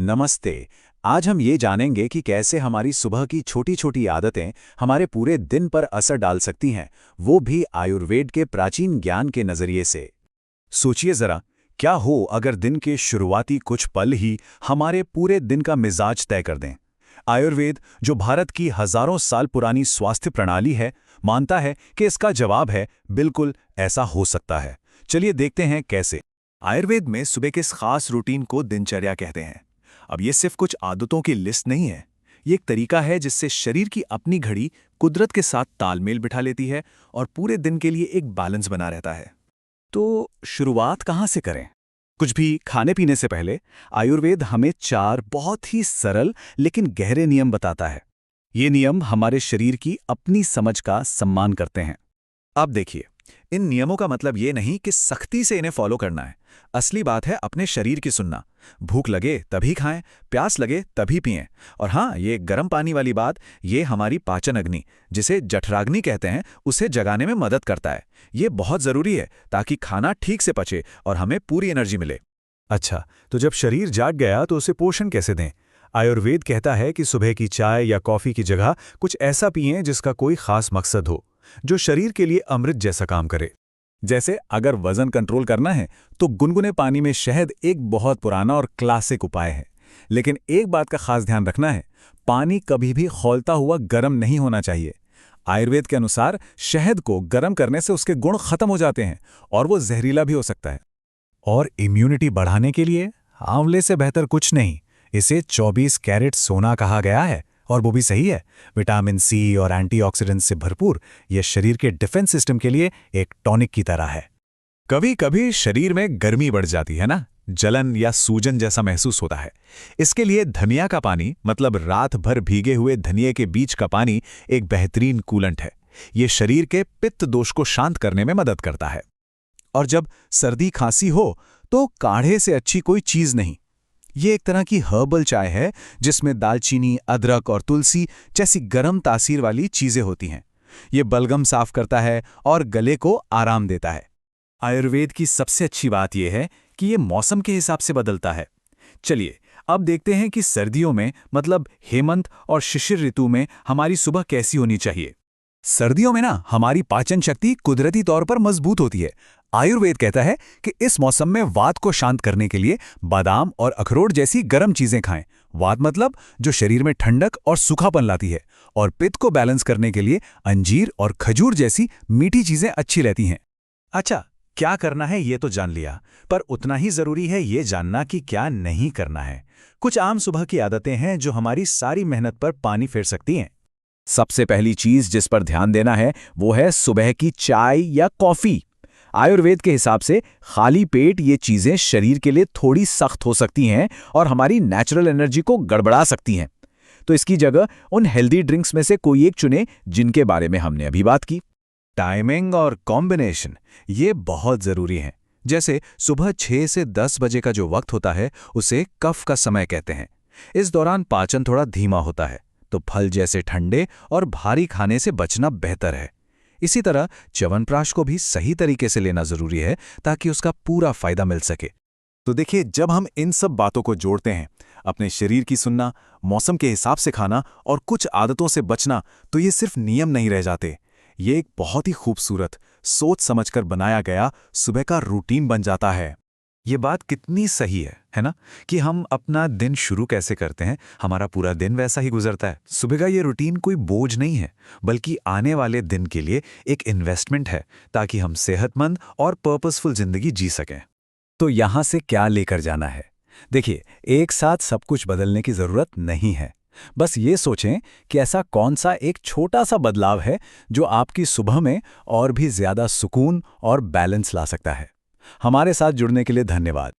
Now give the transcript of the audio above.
नमस्ते। आज हम ये जानेंगे कि कैसे हमारी सुबह की छोटी-छोटी आदतें हमारे पूरे दिन पर असर डाल सकती हैं, वो भी आयुर्वेद के प्राचीन ज्ञान के नज़रिए से। सोचिए ज़रा, क्या हो अगर दिन के शुरुआती कुछ पल ही हमारे पूरे दिन का मिजाज तय कर दें। आयुर्वेद, जो भारत की हजारों साल पुरानी स्वास्थ्य प्रणाली है, मानता है कि इसका जवाब है बिल्कुल ऐसा हो सकता है। चलिए देखते हैं कैसे। आयुर्वेद में सुबह के इस खास रूटीन को दिनचर्या कहते हैं। अब ये सिर्फ कुछ आदतों की लिस्ट नहीं है, ये एक तरीका है जिससे शरीर की अपनी घड़ी कुदरत के साथ तालमेल बिठा लेती है और पूरे दिन के लिए एक बैलेंस बना रहता है। तो शुरुआत कहाँ से करें? कुछ भी खाने पीने से पहले आयुर्वेद हमें 4 बहुत ही सरल लेकिन गहरे नियम बताता है। ये नियम हमारे शरीर की अपनी समझ का सम्मान करते हैं। अब देखिए, इन नियमों का मतलब ये नहीं कि सख्ती से इन्हें फॉलो करना है। असली बात है अपने शरीर की सुनना। भूख लगे तभी खाएं, प्यास लगे तभी पिएं। और हाँ, ये गर्म पानी वाली बात, ये हमारी पाचन अग्नि, जिसे जठराग्नि कहते हैं, उसे जगाने में मदद करता है। ये बहुत ज़रूरी है ताकि खाना ठीक से पचे और हमें पूरी एनर्जी मिले। अच्छा, तो जब शरीर जाग गया तो उसे पोषण कैसे दें? आयुर्वेद कहता है कि सुबह की चाय या कॉफ़ी की जगह कुछ ऐसा पिएं जिसका कोई खास मकसद हो, जो शरीर के लिए अमृत जैसा काम करे। जैसे अगर वजन कंट्रोल करना है तो गुनगुने पानी में शहद एक बहुत पुराना और क्लासिक उपाय है। लेकिन एक बात का खास ध्यान रखना है, पानी कभी भी खौलता हुआ गर्म नहीं होना चाहिए। आयुर्वेद के अनुसार शहद को गर्म करने से उसके गुण खत्म हो जाते हैं और वो जहरीला भी हो सकता है। और इम्यूनिटी बढ़ाने के लिए आंवले से बेहतर कुछ नहीं। इसे 24 कैरेट सोना कहा गया है और वो भी सही है। विटामिन सी और एंटीऑक्सीडेंट्स से भरपूर ये शरीर के डिफेंस सिस्टम के लिए एक टॉनिक की तरह है। कभी कभी शरीर में गर्मी बढ़ जाती है ना, जलन या सूजन जैसा महसूस होता है। इसके लिए धनिया का पानी, मतलब रात भर भीगे हुए धनिये के बीज का पानी, एक बेहतरीन कूलेंट है। ये शरीर के पित्त दोष को शांत करने में मदद करता है। और जब सर्दी खांसी हो तो काढ़े से अच्छी कोई चीज नहीं। ये एक तरह की हर्बल चाय है जिसमें दालचीनी, अदरक और तुलसी जैसी गर्म तासीर वाली चीजें होती हैं। ये बलगम साफ करता है और गले को आराम देता है। आयुर्वेद की सबसे अच्छी बात यह है कि ये मौसम के हिसाब से बदलता है। चलिए अब देखते हैं कि सर्दियों में, मतलब हेमंत और शिशिर ऋतु में, हमारी सुबह कैसी होनी चाहिए। सर्दियों में ना हमारी पाचन शक्ति कुदरती तौर पर मजबूत होती है। आयुर्वेद कहता है कि इस मौसम में वात को शांत करने के लिए बादाम और अखरोट जैसी गर्म चीजें खाएं। वात मतलब जो शरीर में ठंडक और सूखापन लाती है, और पित्त को बैलेंस करने के लिए अंजीर और खजूर जैसी मीठी चीजें अच्छी रहती हैं। अच्छा, क्या करना है ये तो जान लिया, पर उतना ही जरूरी है ये जानना कि क्या नहीं करना है। कुछ आम सुबह की आदतें हैं जो हमारी सारी मेहनत पर पानी फेर सकती हैं। सबसे पहली चीज जिस पर ध्यान देना है वो है सुबह की चाय या कॉफी। आयुर्वेद के हिसाब से खाली पेट ये चीजें शरीर के लिए थोड़ी सख्त हो सकती हैं और हमारी नेचुरल एनर्जी को गड़बड़ा सकती हैं। तो इसकी जगह उन हेल्दी ड्रिंक्स में से कोई एक चुने जिनके बारे में हमने अभी बात की। टाइमिंग और कॉम्बिनेशन ये बहुत जरूरी है। जैसे सुबह 6 से 10 बजे का जो वक्त होता है उसे कफ का समय कहते हैं। इस दौरान पाचन थोड़ा धीमा होता है, तो फल जैसे ठंडे और भारी खाने से बचना बेहतर है। इसी तरह च्यवनप्राश को भी सही तरीके से लेना जरूरी है ताकि उसका पूरा फायदा मिल सके। तो देखिए, जब हम इन सब बातों को जोड़ते हैं, अपने शरीर की सुनना, मौसम के हिसाब से खाना और कुछ आदतों से बचना, तो ये सिर्फ नियम नहीं रह जाते। ये एक बहुत ही खूबसूरत, सोच समझकर बनाया गया सुबह का रूटीन बन जाता है। ये बात कितनी सही है ना, कि हम अपना दिन शुरू कैसे करते हैं, हमारा पूरा दिन वैसा ही गुजरता है। सुबह का ये रूटीन कोई बोझ नहीं है, बल्कि आने वाले दिन के लिए एक इन्वेस्टमेंट है, ताकि हम सेहतमंद और पर्पसफुल जिंदगी जी सकें। तो यहाँ से क्या लेकर जाना है? देखिए, एक साथ सब कुछ बदलने की जरूरत नहीं है। बस ये सोचें कि ऐसा कौन सा एक छोटा सा बदलाव है जो आपकी सुबह में और भी ज्यादा सुकून और बैलेंस ला सकता है। हमारे साथ जुड़ने के लिए धन्यवाद।